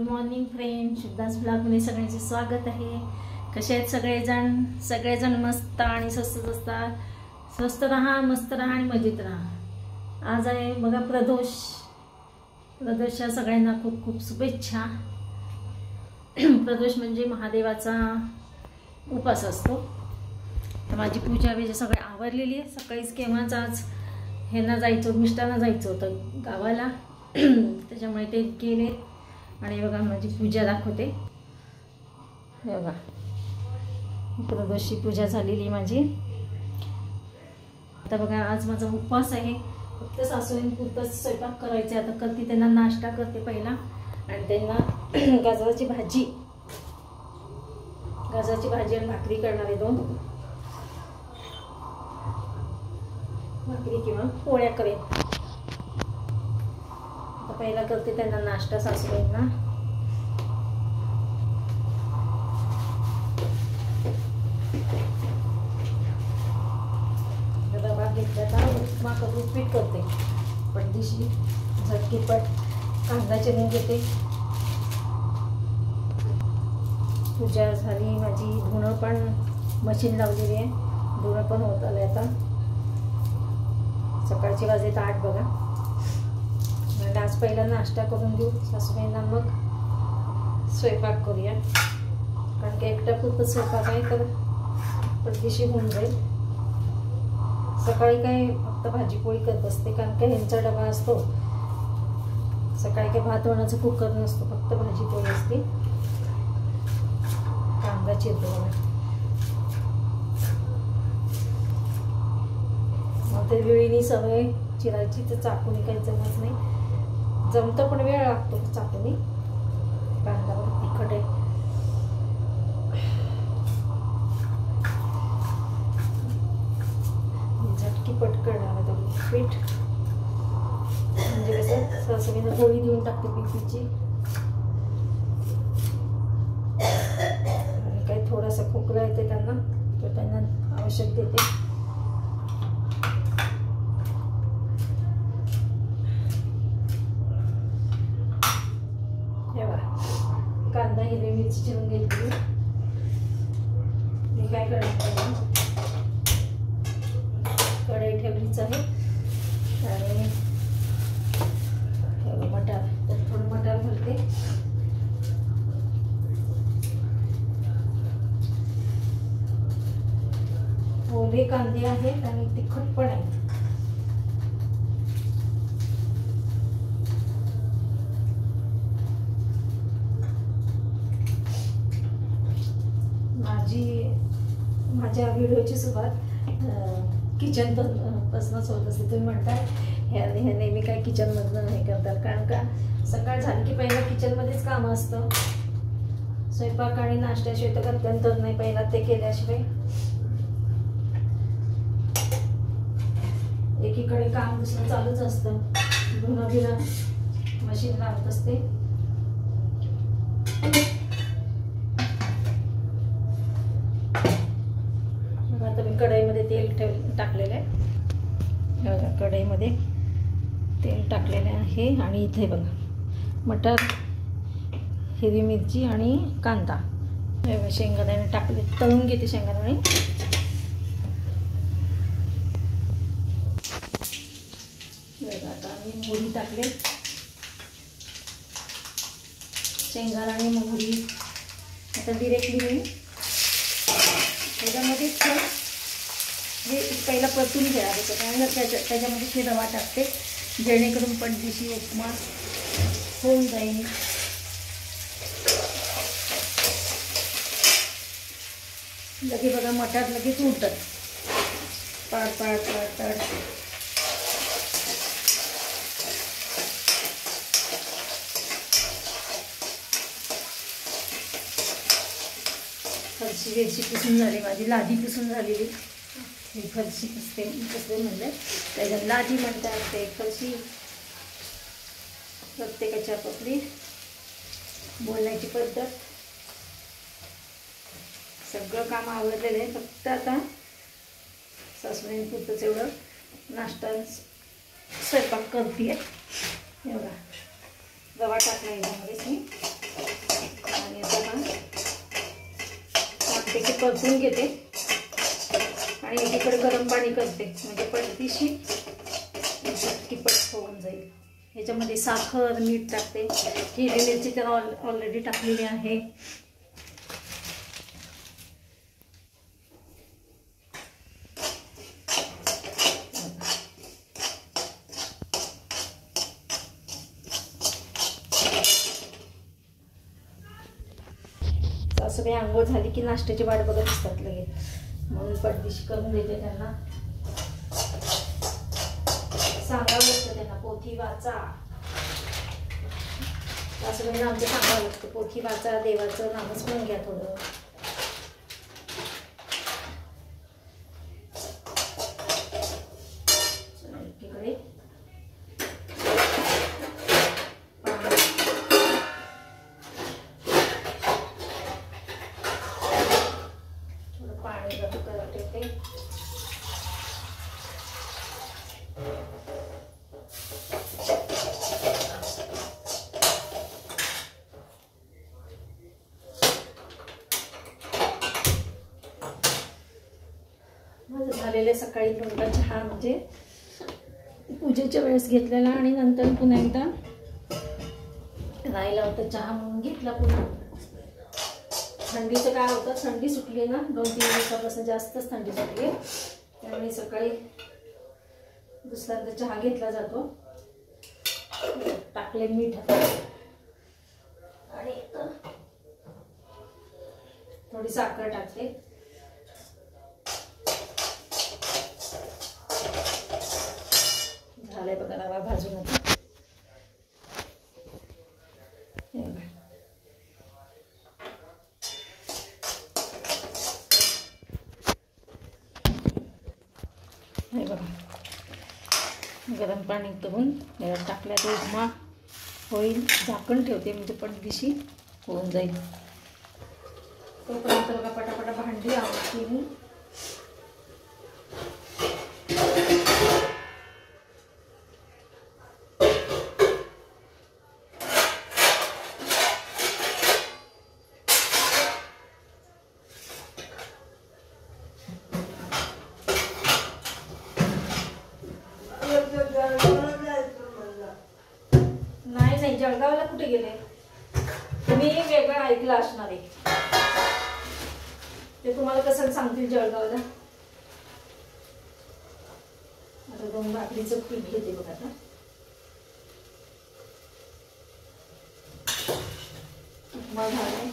Good morning friend, शुद्धास ब्लॉगमध्ये सगळ्यांचे स्वागत आहे। कसे आहेत सगळेजण मस्त आणि स्वस्त असतात। स्वस्त राहा, मस्त राहा आणि मजेत राहा। आज आहे बघा प्रदोषच्या सगळ्यांना खूप खूप शुभेच्छा। प्रदोष म्हणजे महादेवाचा उपास असतो। तर माझी पूजा वगैरे सगळी आवरलेली आहे। सकाळीच केव्हाच आज ह्यांना जायचं, मिस्टरांना जायचं होतं गावाला, त्याच्यामुळे ते गेले। आणि बघा माझी पूजा दाखवते। हे बघा प्रदोषची पूजा झालेली माझी। आता बघा आज माझा उपवास आहे। फक्त सासूबाईंपुरतंच स्वयंपाक करायचा। आता करते, त्यांना नाश्ता करते पहिला आणि त्यांना गाजराची भाजी आणि भाकरी करणार आहे। 2 भाकरी किंवा पोळ्या करेन। पहिला करते त्यांना नाश्ता सासूबाईंना। डबा घेतला उपमा करून पीठ करते। पटदिशी झटकीपट कांदा चिरून घेते। पूजा झाली माझी। धुणं पण मशीन लावलेली आहे, धुणं पण होत आलंय। आता सकाळची वाजले 8 बघा। आज पहिला नाश्ता करून देऊ सासूबाईंना, मग स्वयंपाक करूया। कारण की एकटा पुरतं स्वयंपाक आहे तर पटदिशी होऊन जाईल। सकाळी काय फक्त भाजी पोळी करत असते, कारण की ह्यांचा डबा असतो। सकाळी काय भात वरणाचं कुकर नसतो, फक्त भाजी पोळी असते। कांदा चिरतो मग ते वेळीनी सवय चिरायची, तर चाकूनी काही जमत नाही। जमतं पण वेळ लागतो चाकूनी। कांदा पण तिखट आहे। झटकी पटकन आला पीठ म्हणजे कसं सासूबाईंना पोळी देऊन टाकते पिठीची। आणि काही थोडासा खोकला येते त्यांना, तर त्यांना आवश्यक देते। कांदा हिरवी मिरची चिरून घेतली। मी काय करणार, कढई ठेवलीच आहे। आणि मटार, थोडं मटार घालते। ओले कांदे आहेत आणि तिखट पण आहे। माझ्या व्हिडिओची सुरुवात किचन पासूनच होत असते। तुम्ही म्हणता ह्या नेहमी काय किचनमधनं नाही करतात, कारण का सकाळ झाली की पहिला किचनमध्येच कामं असतं। स्वयंपाक आणि नाश्त्याशिवाय तर गत्यंतर नाही, पहिला ते केल्याशिवाय। एकीकडे काम दुसरं चालूच असतं। धुणं बिणं मशीन लावत असते। आता मी कढईमध्ये तेल टाकलेलं आहे। कढईमध्ये तेल टाकलेलं आहे आणि इथे बघा मटार, हिरवी मिरची आणि कांदा, शेंगदाणे टाकले। तळून घेते शेंगदाणे। आता मी मोहरी टाकले। शेंगदाणे आणि मोहरी आता डिरेक्टली मी त्याच्यामध्येच हे पहिला परतून घ्यायचं। त्यानंतर त्याच्यामध्ये हे रवा टाकते, जेणेकरून पटदिशी उपमा होऊन जाईल। लगे बघा मटार लगेच उठतात, पाड। फरशी वेरशी पुसून झाली माझी, लादी पुसून झालेली। ही फरशी पुसते म्हणजे त्याच्या लादी म्हणतात, ते फरशी। प्रत्येकाची आपापली बोलण्याची पद्धत। सगळं काम आवडलेलं आहे। फक्त आता सासूबाईंपुरतंच एवढं नाश्ता स्वयंपाक करते। हे बघा रवा टाकला याच्यामध्येच मी। छानपैकी परतून घेते आणि एकीकडे गरम पाणी करते, म्हणजे पटदिशी झटकीपट होऊन जाईल. ह्याच्यामध्ये साखर मीठ टाकते. हिरवी मिरची तर ऑलरेडी टाकलेली आहे. सासूबाई आंघोळ झाली की नाश्त्याची वाट बघत असतात लगेच, म्हणून पटदिशी करून देते त्यांना. सांगावं लागतं त्यांना, पोथी वाचा. सासूबाईंना आमचं सांगावं लागतं, पोथी वाचा, देवाचं नामस्मरण घ्या थोडं. एकीकडे झालेले सकाळी दोनदा चहा, म्हणजे पूजेच्या वेळेस घेतलेला आणि नंतर पुन्हा एकदा राहिला होता चहा म्हणून घेतला पुन्हा. थंडीचं काय होतं, थंडी सुटली ना 2-3 दिवसापासून, जास्तच थंडी सुटली, त्यामुळे सकाळी दुसऱ्यांदा चहा घेतला जातो. टाकले मीठ आणि थोडी साखर टाकते. झालंय बघा रवा भाजून. आता हे बघा गरम पाणी करून टाकल्या तर उपमा होईल. झाकण ठेवते म्हणजे पटदिशी होऊन जाईल. तोपर्यंत बघा पटापटा भांडी आवडते मी. नाही जळगावला कुठे गेले तुम्ही, वेगळं ऐकलं असणार आहे ते, तुम्हाला कसं सांगतील जळगावला. आता 2 भाकरीचं पीठ घेते बघा. आता उपमा झालाय.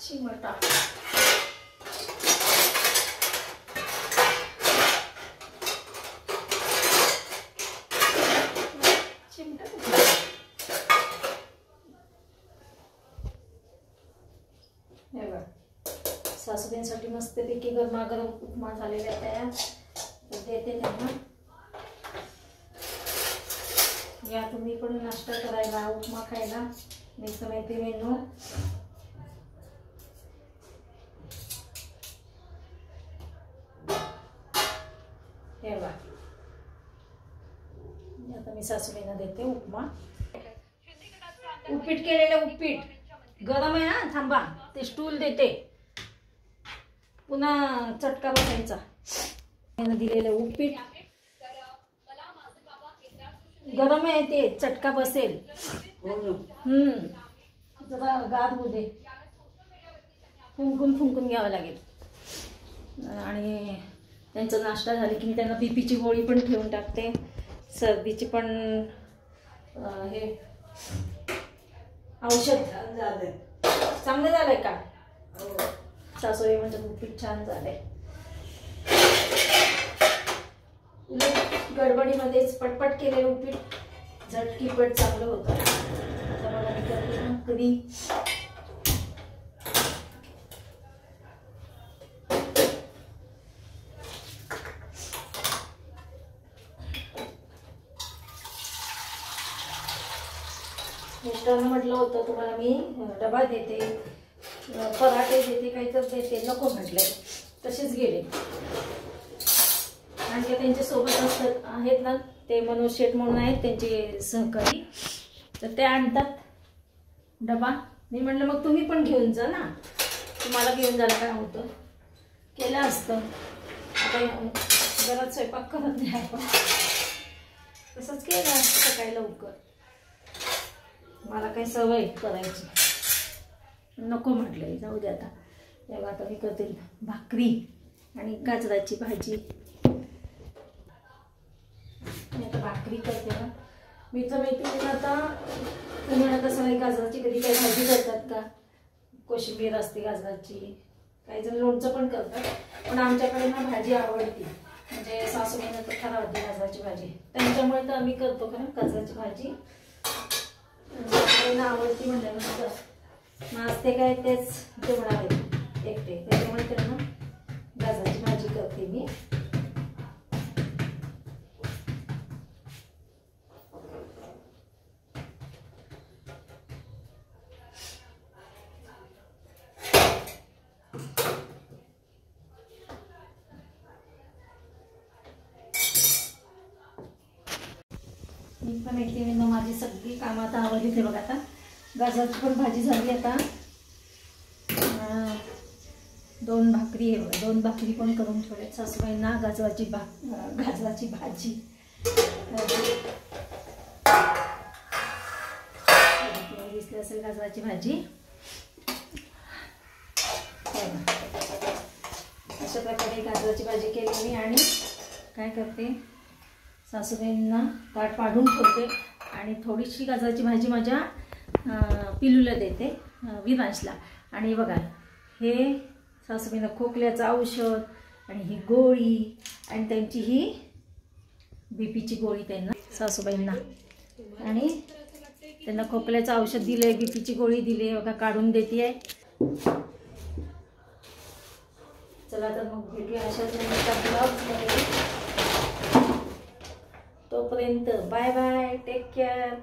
चिमटा सासूबाईंसाठी मस्तपैकी गरमागरम उपमा झालेला तयार देते त्यांना. या तुम्ही पण नाश्ता करायला, उपमा खायला. नेक्स्ट माहिती मेनू ठेवा. आता मी सासूबाईंना देते उपमा. उपीट केलेलं उपीट गरम आहे ना, थांबा ते स्टूल देते, पुन्हा चटका बसायचा. दिलेलं उपीट गरम आहे, ते चटका बसेल. जरा गार होऊ दे, फुंकून घ्यावं लागेल. आणि त्यांचा नाश्ता झाला की मी त्यांना बीपीची गोळी पण ठेवून टाकते, सर्दीची पण हे औषध. चांगलं झालंय का? सासूबाई म्हणजे उपीट छान झालंय. गडबडीमध्येच पटपट केलेलं उपीट झटकीपट चांगलं होतं. आता बघा मी करते ना कधी मिस्टरांना म्हटलं होतं तुम्हाला मी डबा देते, पराठे देते, काही तर देते, नको म्हटले, तसेच गेले. कारण की त्यांच्या सोबत असतात आहेत ना, ते मनोज शेठ म्हणून आहेत त्यांचे सहकारी, तर ते आणतात डबा. मी म्हटलं मग तुम्ही पण घेऊन जा ना, तुम्हाला घेऊन जायला काय होतं, केलं असतं. आता घरात स्वयंपाक करत नाही आपण, तसंच केलं असतं सकाळी लवकर. मला काही सवय करायची, नको म्हटलं जाऊ दे आता. तेव्हा आता मी करते भाकरी आणि गाजराची भाजी. मी आता भाकरी करते ना. मी तर माहिती आता तुम्ही आता सगळी गाजराची कधी काही भाजी करतात का? कोशिंबीर असते गाजराची, काही जण लोणचं पण करतात, पण आमच्याकडे ना भाजी आवडते. म्हणजे सासूबाईंना तर फार आवडते गाजराची भाजी, त्यांच्यामुळे तर आम्ही करतो खरं गाजराची भाजी. सासूबाईंना आवडती म्हटल्यानंतर मग आज ते काय तेच जेवणार आहेत एकटे, त्याच्यामुळे त्यांना गाजराची भाजी करते मी. मी पण मैत्रिणींना माझी सगळी कामं आता आवडली. ते बघा आता गाजराची पण भाजी झाली. आता 2 भाकरी आहे बघा, 2 भाकरी पण करून ठेवल्यात सासूबाईंना. गाजराची भाजी दिसली असेल गाजराची भाजी. अशा प्रकारे गाजराची भाजी केली मी. आणि काय करते, सासूबाईंना ताट पाडून ठेवते आणि थोडीशी गाजराची भाजी माझ्या पिलूला देते, विनाशला. आणि बघा हे सासूबाईंना खोकल्याचं औषध आणि ही गोळी आणि त्यांची ही बीपीची गोळी त्यांना सासूबाईंना, आणि त्यांना खोकल्याचं औषध दिलंय, बीपीची गोळी दिली बघा, काढून देते आहे. चला तर मग भेटूया अशाच ब्लॉग्समध्ये. तोपर्यंत बाय बाय, टेक केअर.